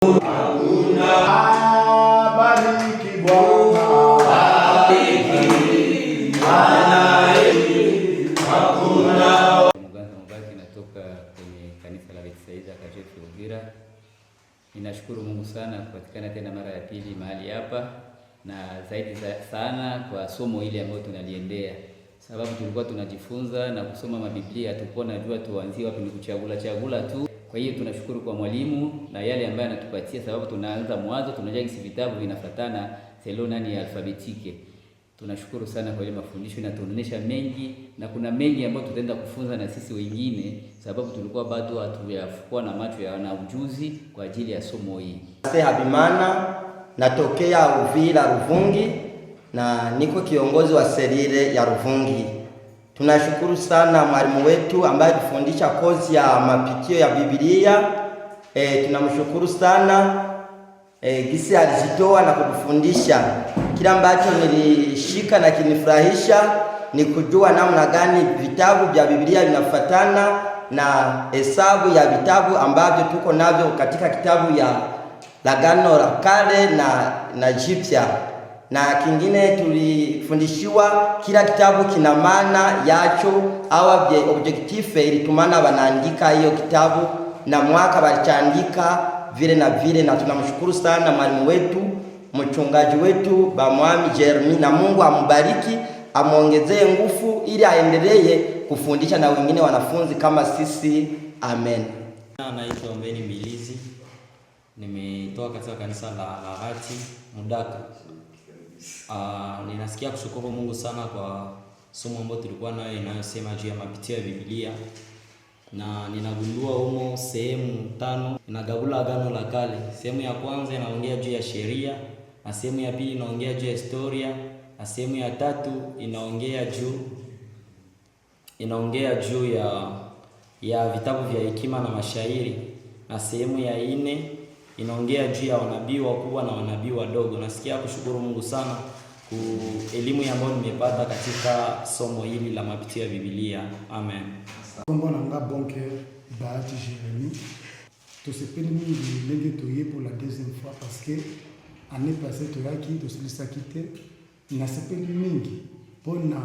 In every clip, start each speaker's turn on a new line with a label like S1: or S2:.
S1: Hakuna bariki Bwana, bariki Bwana, hakuna.
S2: Mubaki natoka kwenye kanisa la Bethsaida Kajefu Uvira. Ninashukuru Mungu sana kupatikana tena mara ya pili mahali hapa, na zaidi sana kwa somo ile ambayo tunaliendea, sababu tulikuwa tunajifunza na kusoma mabiblia, tulikuwa najua tuanzie wapi, ni kuchagula tu. Kwa hiyo tunashukuru kwa mwalimu na yale ambayo anatupatia, sababu tunaanza mwanzo, tunajua hizi vitabu vinafuatana selona ni alfabetike. Tunashukuru sana kwa ile mafundisho, na tunaonesha mengi, na kuna mengi ambayo tutaenda kufunza na sisi wengine, sababu tulikuwa bado hatuyafukuwa na macho ya na ujuzi kwa ajili ya somo hili.
S3: Habimana, natokea Uvira Ruvungi, na niko kiongozi wa serire ya Ruvungi. Tunashukuru sana mwalimu wetu ambaye alifundisha kozi ya mapitio ya Biblia. Tunamshukuru sana gisi alijitoa na kutufundisha. Kila ambacho nilishika na kinifurahisha ni kujua namna gani vitabu vya Biblia vinafuatana na hesabu ya vitabu ambavyo tuko navyo katika kitabu ya Agano la Kale na Jipya. Na kingine tulifundishiwa kila kitabu kina maana yacho au objective ilitumana wanaandika hiyo kitabu na mwaka walichaandika vile na vile. Na tunamshukuru sana mwalimu wetu, mchungaji wetu Bamwami Jeremy, na Mungu ambariki, amuongezee nguvu ili aendelee kufundisha na wengine wanafunzi kama sisi. Amen.
S4: Naitwa Ombeni Milizi, nimetoka katika kanisa la Rati Mudaka. Ninasikia kushukuru Mungu sana kwa somo ambalo tulikuwa nayo inayosema juu ya mapitio ya Biblia, na ninagundua humo sehemu 5 inagabula Agano la Kale. Sehemu ya kwanza inaongea juu ya sheria, na sehemu ya pili inaongea juu ya historia, na sehemu ya 3 inaongea juu ya vitabu vya hekima na mashairi, na sehemu ya 4 inaongea juu ya wanabii wakubwa na wanabii wadogo. Nasikia kushukuru Mungu sana kwa elimu ambayo nimepata katika somo hili la mapitio ya Biblia. Amen.
S5: Kombo nanga bonke Bahati Jérémie. Tosepeli mingi ndenge toye pour la deuxième fois parce que année passée toyaki toselisaki te. Nasepeli mingi mpona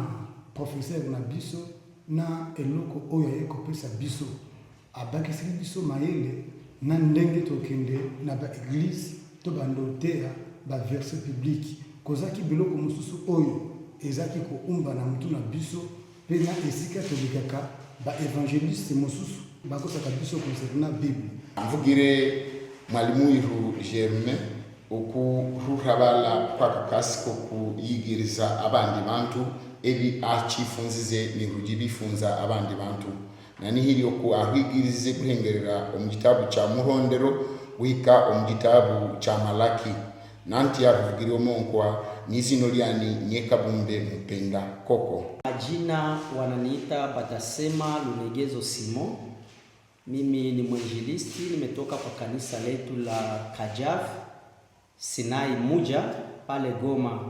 S5: professeur na biso na eloko oyo aye kopesa biso, abakisaki biso mayele na ndenge tokende na ba église to bandotea ba verset biblique kozaki biloko mosusu oyo ezaki ko umba na mutu na biso pe na esika tobikaka ba évangéliste mosusu bakosaka biso concernant Bible.
S6: Mvugire mwalimu iru Jeremy okuruhabala kwa kakasiko kuyigiriza abandi bantu ebi achifunzize nirujibifunza abandi bantu, na nihiri oku ahwigirize kuhengerera omugitabu cha Muhondero wika omugitabu cha Malaki. Nanti yavugiri omonkwa nizino lyani Nyekabumbe Mpenda Koko.
S4: Majina wananiita Batasema Lunegezo Simon. Mimi ni mwinjilisti, nimetoka kwa kanisa letu la Kajaf Sinai Muja pale Goma,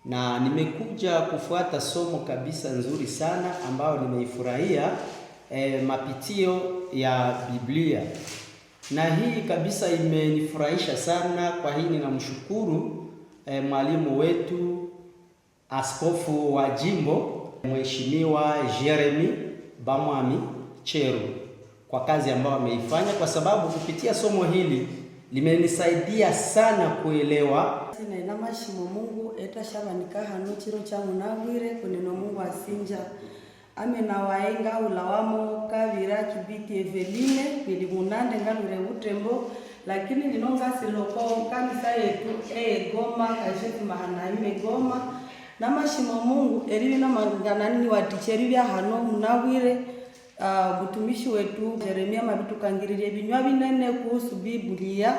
S4: na nimekuja kufuata somo kabisa nzuri sana ambayo nimeifurahia, mapitio ya Biblia, na hii kabisa imenifurahisha sana. Kwa hii ninamshukuru mwalimu wetu askofu wa jimbo Mheshimiwa Jeremy Bamwami Chero kwa kazi ambayo ameifanya, kwa sababu kupitia somo hili limenisaidia sana kuelewa.
S7: Sina mashimo Mungu etashabanika hano chiro cha munagwire kuneno Mungu asinja amena waenga ulawamo kavira kibiti Eveline bili munande ngalure utembo, lakini ninonga siloko kanisa yetu Goma Kajefu mahanaime Goma na mashimo Mungu eribi na manganani waticheri bya hano munagwire. Butumishi wetu Jeremia mabitukangiririe binywa binene kuhusu Biblia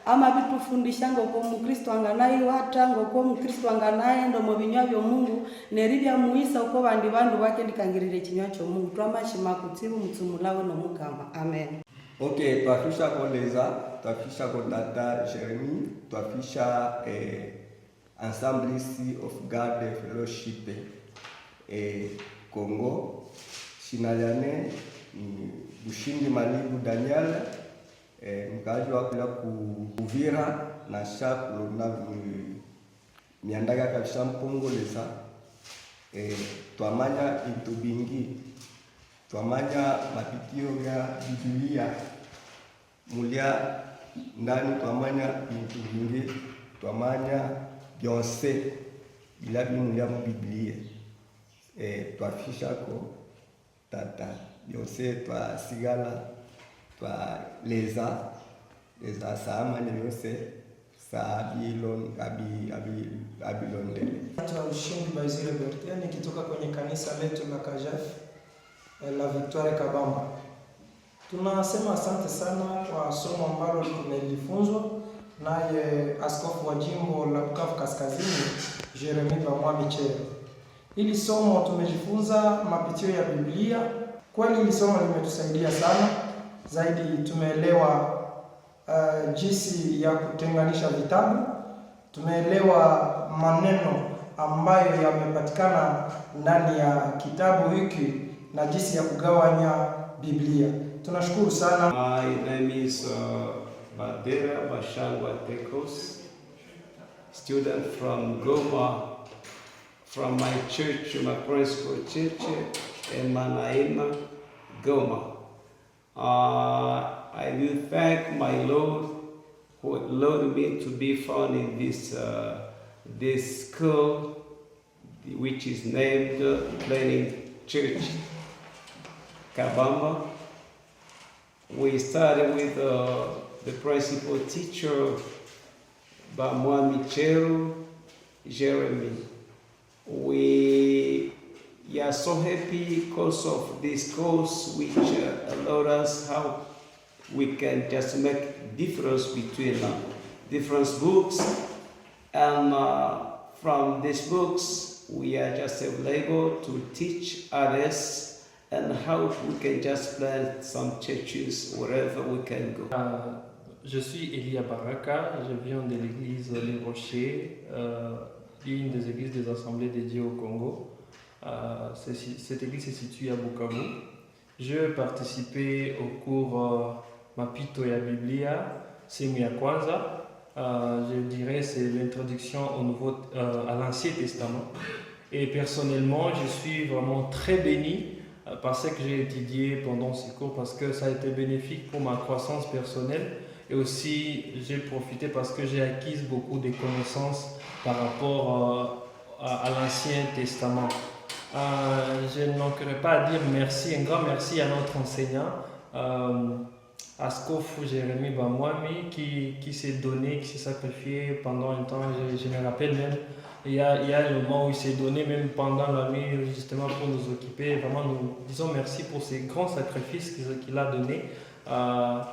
S7: ama bitufundisha ngoko Mukristo anganayi wata ngoko Mukristo anganaye ndo mu binywa byo Mungu neribya muisa uko bandi bandu bake ndikangirire kinywa cyo Mungu twamashima kutsibu mutsumulawe no mukama. Amen.
S8: Okay, twafisha koleza, twafisha kodata Jeremy, twafisha Assemblies of God Fellowship Congo. Shinaliane ni Bushindi Malibu Daniel mkaaji wa kula kuvira na shakulo na miandaga kabisa mpongoleza twamanya into bingi twamanya mapitio ya Biblia mulia ndani twamanya into bingi twamanya byonse bila bimulia mu Biblia twafisha ko tata byonse twasigala twaleza saamanya byonse abilondele.
S9: Naitwa Ushindi Baizire Bertin nikitoka kwenye kanisa letu la Kajaf la Victoire Kabamba. Tunasema asante sana kwa somo ambalo tumejifunzwa naye askofu wa jimbo la Bukavu Kaskazini Jeremie Bamwami Chero. Hili somo tumejifunza mapitio ya Biblia. Kweli hili somo limetusaidia sana. Zaidi tumeelewa jinsi ya kutenganisha vitabu. Tumeelewa maneno ambayo yamepatikana ndani ya kitabu hiki na jinsi ya kugawanya Biblia. Tunashukuru sana.
S10: My name is Badera Bashangwa Tekos, student from Goma, from my church, my principal church in Manaima, Goma. I will thank my Lord who allowed me to be found in this school, which is named Learning Church Kabamba. We started with the principal teacher, Bamwami Chero, Jeremy. We are so happy because of this course, which allowed us how we can just make difference between different books, and from these books we are just able to teach others and how we can just plant some churches wherever we can go.
S11: Je suis Elia Baraka, je viens de l'église Les Rochers, une des églises des Assemblées dédiées au Congo. Cette église se situe à Bukavu. Je participais au cours Mapito ya Biblia, sehemu ya kwanza. Je dirais c'est l'introduction à l'Ancien Testament. Et personnellement, je suis vraiment très béni par ce que j'ai étudié pendant ces cours parce que ça a été bénéfique pour ma croissance personnelle. Et aussi, j'ai profité parce que j'ai acquis beaucoup de connaissances par rapport à l'Ancien Testament. Je ne manquerai pas à dire merci, un grand merci à notre enseignant, Askofu Jeremie Bamwami, qui s'est donné, qui s'est sacrifié pendant un temps. Je me rappelle même, il y a le moment où il s'est donné, même pendant la nuit, justement pour nous occuper. Vraiment, nous disons merci pour ces grands sacrifices qu'il a donnés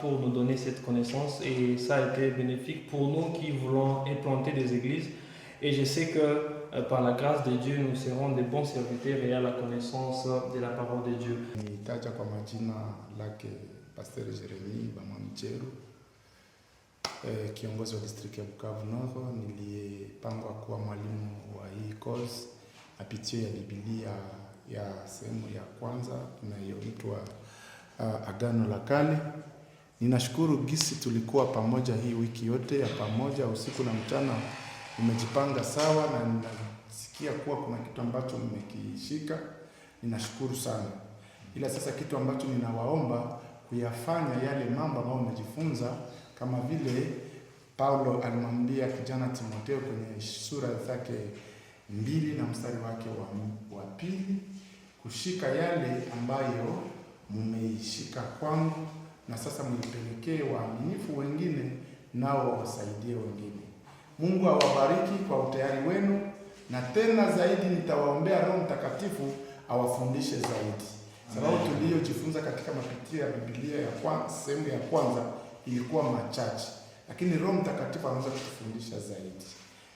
S11: pour nous donner cette connaissance. Et ça a été bénéfique pour nous qui voulons implanter des églises. Et je sais que par la grâce de Dieu, nous serons des bons serviteurs et à la connaissance de la parole de Dieu.
S1: Nitaja kwa majina lake Pastor Jeremie Bamwami Chero, kiongozi wa district ya Bukavu Nord, niliyepangwa kuwa mwalimu wa hii course mapitio ya Biblia ya sehemu ya kwanza inayoitwa Agano la Kale. Ninashukuru gisi tulikuwa pamoja hii wiki yote ya pamoja, usiku na mchana. Nimejipanga sawa na ninasikia kuwa kuna kitu ambacho mmekishika. Ninashukuru sana. Ila sasa kitu ambacho ninawaomba kuyafanya yale mambo ambayo mmejifunza, kama vile Paulo alimwambia kijana Timotheo kwenye sura zake 2 na mstari wake wa 2, kushika yale ambayo mmeishika kwangu, na sasa mlipelekee waaminifu wengine nao wasaidie wengine. Mungu awabariki kwa utayari wenu, na tena zaidi nitawaombea Roho Mtakatifu awafundishe zaidi. Sababu tuliyojifunza katika mapitio ya Biblia ya kwanza, sehemu ya kwanza ilikuwa machache, lakini Roho Mtakatifu anaweza kutufundisha zaidi.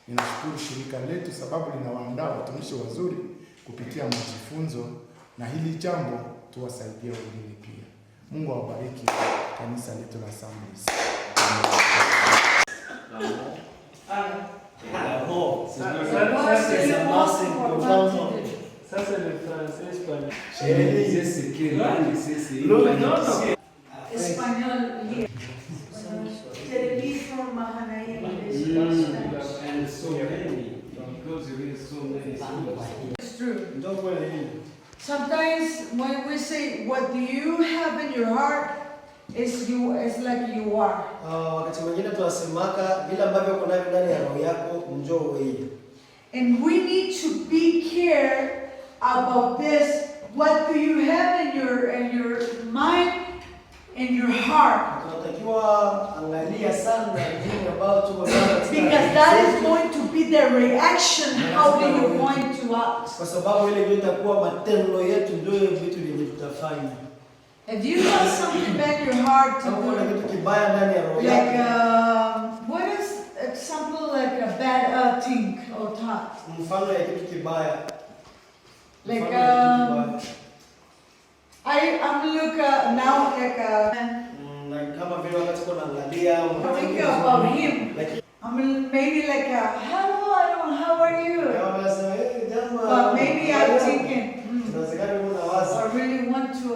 S1: Ninashukuru shirika letu sababu linawaandaa watumishi wazuri kupitia majifunzo, na hili jambo tuwasaidie wengine pia. Mungu awabariki kanisa letu la Assemblies.
S11: Ça c'est le français espagnol.
S10: Je disais ce qui est là, c'est espagnol.
S12: Espagnol.
S10: because there is so many schools.
S12: It's true. Sometimes when we say, what do you have in your heart? It's like you are.
S9: Wakati mwingine tunasemaka bila ambavyo uko navyo ndani ya roho yako njoo wewe.
S12: And we need to be care about this. What do you have in your mind, in your heart?
S9: Tunatakiwa angalia sana nini ambao tuko nayo.
S12: Because that is going to be the reaction. How do you going to act?
S9: Kwa sababu ile ndio itakuwa matendo yetu, ndio vitu vyenye tutafanya.
S12: If you have something bad in your heart to do, like what is example like a bad thing or thought? Like I'm look now like thinking about him. I mean maybe like hello, how are you? But maybe I'm thinking I really want to.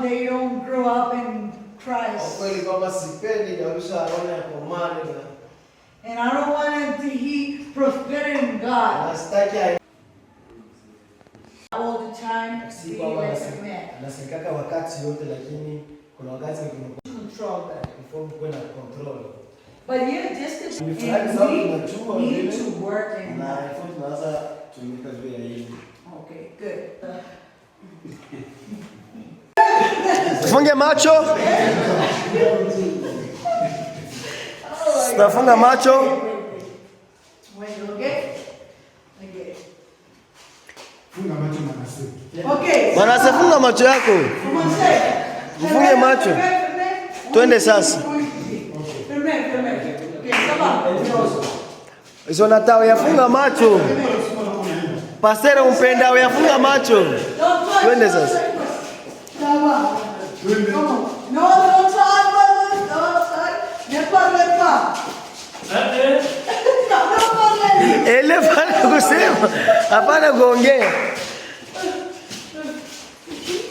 S12: They don't grow up in Christ. And I don't want him to he prosper in God. All the time, be like a man. Control that. But yeah, just we need to work in that. Okay, good.
S9: Funge macho. Tunafunga macho.
S12: Okay.
S9: Manase, funga macho yako. Funge macho. Twende sasa. Hizo natao yafunga macho. Pasere umpenda yafunga macho. Twende sasa.
S12: No, don't talk, brother. Don't talk. Ne parle pas.
S9: Ele fala kusema. Hapana kuongea.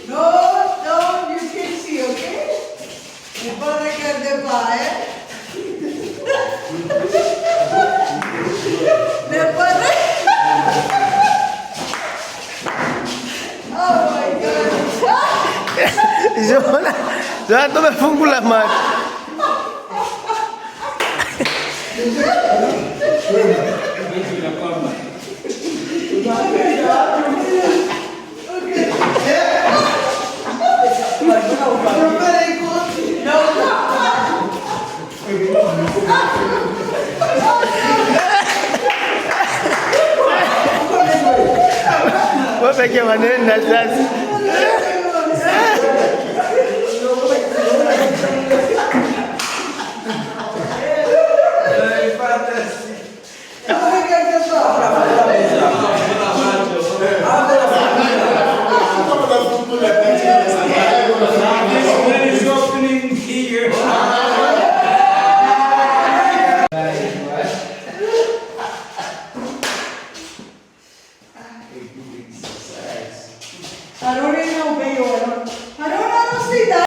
S12: No, you can see, okay? Ne parle pas, Ne parle. Oh my God.
S9: Joana toma fungu la macho. Wewe pekee maneno sasa.